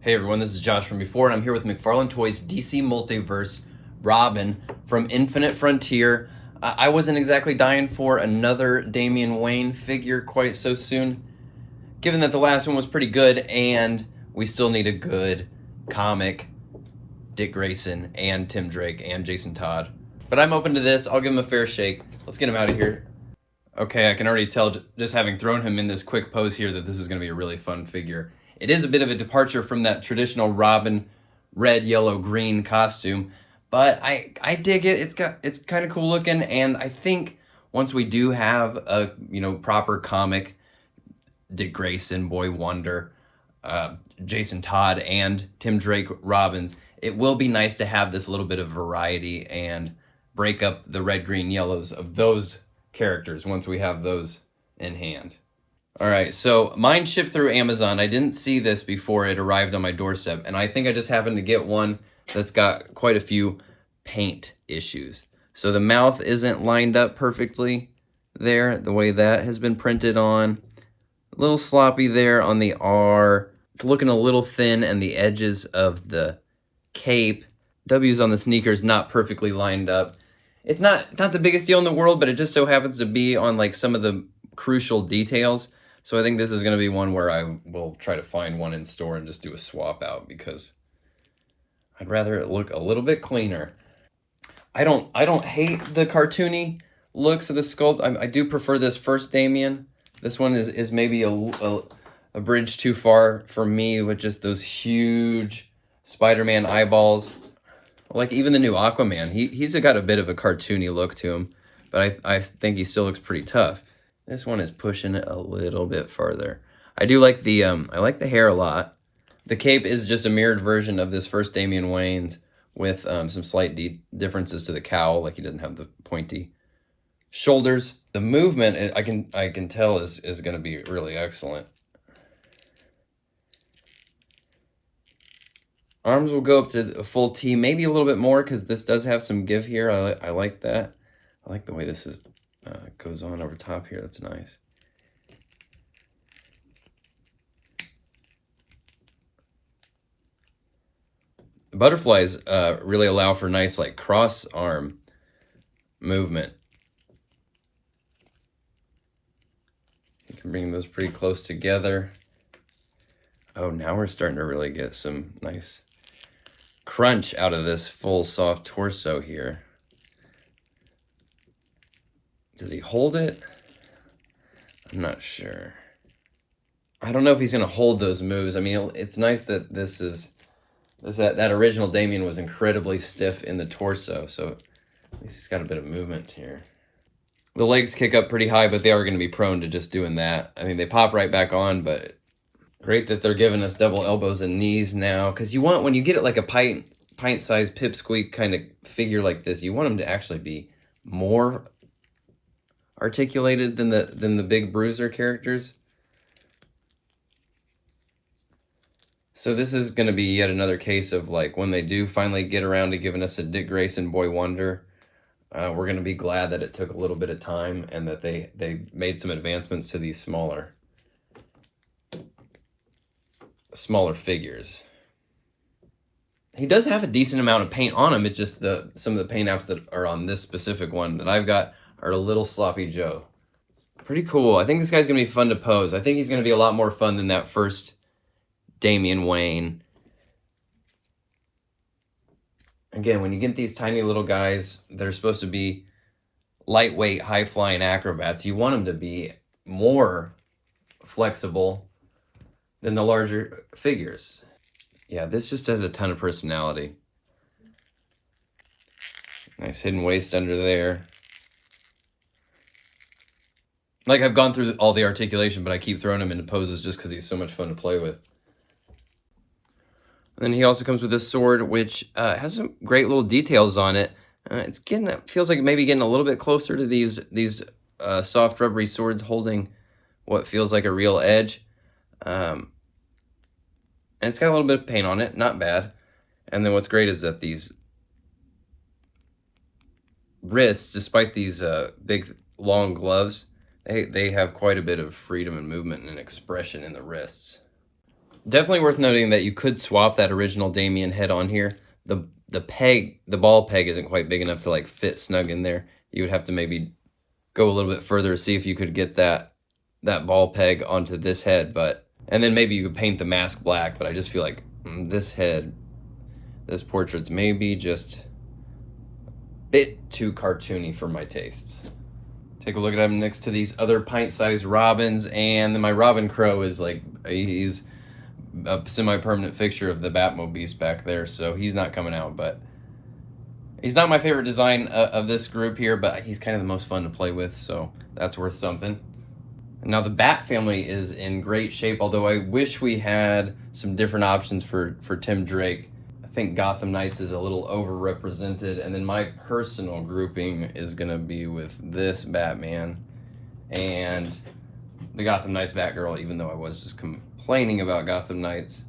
Hey everyone, this is Josh from before, and I'm here with McFarlane Toys DC Multiverse Robin from Infinite Frontier. I wasn't exactly dying for another Damian Wayne figure quite so soon, given that the last one was pretty good, and we still need a good comic Dick Grayson and Tim Drake and Jason Todd. But I'm open to this. I'll give him a fair shake. Let's get him out of here. Okay, I can already tell just having thrown him in this quick pose here that this is going to be a really fun figure. It is a bit of a departure from that traditional Robin red, yellow, green costume, but I dig it. It's kind of cool looking, and I think once we do have a proper comic Dick Grayson, Boy Wonder, Jason Todd, and Tim Drake Robins, it will be nice to have this little bit of variety and break up the red, green, yellows of those characters once we have those in hand. All right, so mine shipped through Amazon. I didn't see this before it arrived on my doorstep, and I think I just happened to get one that's got quite a few paint issues. So the mouth isn't lined up perfectly there, the way that has been printed on. A little sloppy there on the R. It's looking a little thin, and the edges of the cape, W's on the sneakers, not perfectly lined up. It's not the biggest deal in the world, but it just so happens to be on like some of the crucial details. So I think this is going to be one where I will try to find one in store and just do a swap out because I'd rather it look a little bit cleaner. I don't hate the cartoony looks of the sculpt. I do prefer this first Damian. This one is maybe a bridge too far for me with just those huge Spider-Man eyeballs. Like even the new Aquaman, he's got a bit of a cartoony look to him, but I think he still looks pretty tough. This one is pushing it a little bit farther. I do like the I like the hair a lot. The cape is just a mirrored version of this first Damian Wayne's with some slight differences to the cowl, like he doesn't have the pointy shoulders. The movement I can tell is going to be really excellent. Arms will go up to a full T, maybe a little bit more because this does have some give here. I like that. I like the way this is goes on over top here. That's nice. The butterflies really allow for nice like cross arm movement. You can bring those pretty close together. Oh, now we're starting to really get some nice crunch out of this full soft torso here. Does he hold it? I'm not sure. I don't know if he's going to hold those moves. I mean, it's nice that that original Damian was incredibly stiff in the torso, so at least he's got a bit of movement here. The legs kick up pretty high, but they are going to be prone to just doing that. I mean, they pop right back on, but great that they're giving us double elbows and knees now, because you want, when you get it like a pint-sized pipsqueak kind of figure like this, you want them to actually be more articulated than the big bruiser characters. So this is going to be yet another case of like when they do finally get around to giving us a Dick Grayson Boy Wonder, we're going to be glad that it took a little bit of time and that they made some advancements to these smaller figures. He does have a decent amount of paint on him. It's just some of the paint apps that are on this specific one that I've got are a little sloppy Joe. Pretty cool. I think this guy's going to be fun to pose. I think he's going to be a lot more fun than that first Damian Wayne. Again, when you get these tiny little guys that are supposed to be lightweight, high-flying acrobats, you want them to be more flexible than the larger figures. Yeah, this just has a ton of personality. Nice hidden waist under there. Like, I've gone through all the articulation, but I keep throwing him into poses just because he's so much fun to play with. And then he also comes with this sword, which has some great little details on it. Feels like maybe getting a little bit closer to these soft rubbery swords holding what feels like a real edge. And it's got a little bit of paint on it, not bad. And then what's great is that these wrists, despite these big long gloves, they have quite a bit of freedom and movement and expression in the wrists. Definitely worth noting that you could swap that original Damian head on here. The ball peg isn't quite big enough to like fit snug in there. You would have to maybe go a little bit further to see if you could get that ball peg onto this head, and then maybe you could paint the mask black, but I just feel like this portrait's maybe just a bit too cartoony for my tastes. Take a look at him next to these other pint-sized robins, and then my Robin Crow is like, he's a semi-permanent fixture of the Batmobile back there, so he's not coming out, but he's not my favorite design of this group here, but he's kind of the most fun to play with, so that's worth something. Now the Bat family is in great shape, although I wish we had some different options for Tim Drake. I think Gotham Knights is a little overrepresented, and then my personal grouping is going to be with this Batman and the Gotham Knights Batgirl, even though I was just complaining about Gotham Knights.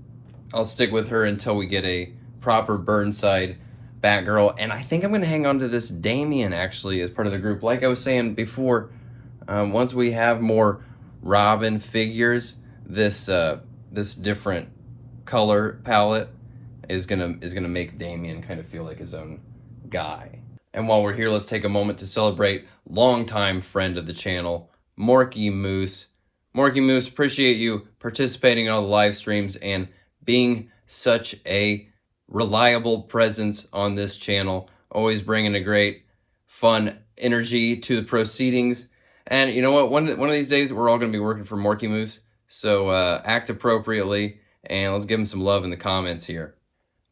I'll stick with her until we get a proper Burnside Batgirl, and I think I'm going to hang on to this Damian actually as part of the group. Like I was saying before, once we have more Robin figures, this different color palette is gonna make Damian kind of feel like his own guy. And while we're here, let's take a moment to celebrate longtime friend of the channel, Morky Moose. Morky Moose, appreciate you participating in all the live streams and being such a reliable presence on this channel, always bringing a great, fun energy to the proceedings. And you know what? One of these days, we're all going to be working for Morky Moose, so act appropriately, and let's give him some love in the comments here.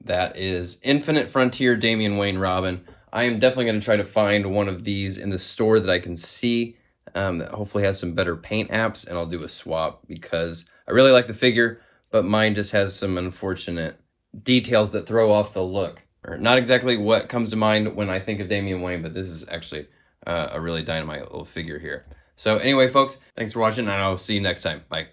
That is Infinite Frontier Damian Wayne Robin. I am definitely going to try to find one of these in the store that I can see that hopefully has some better paint apps, and I'll do a swap because I really like the figure, but mine just has some unfortunate details that throw off the look. Or not exactly what comes to mind when I think of Damian Wayne, but this is actually a really dynamite little figure here. So anyway, folks, thanks for watching, and I'll see you next time. Bye.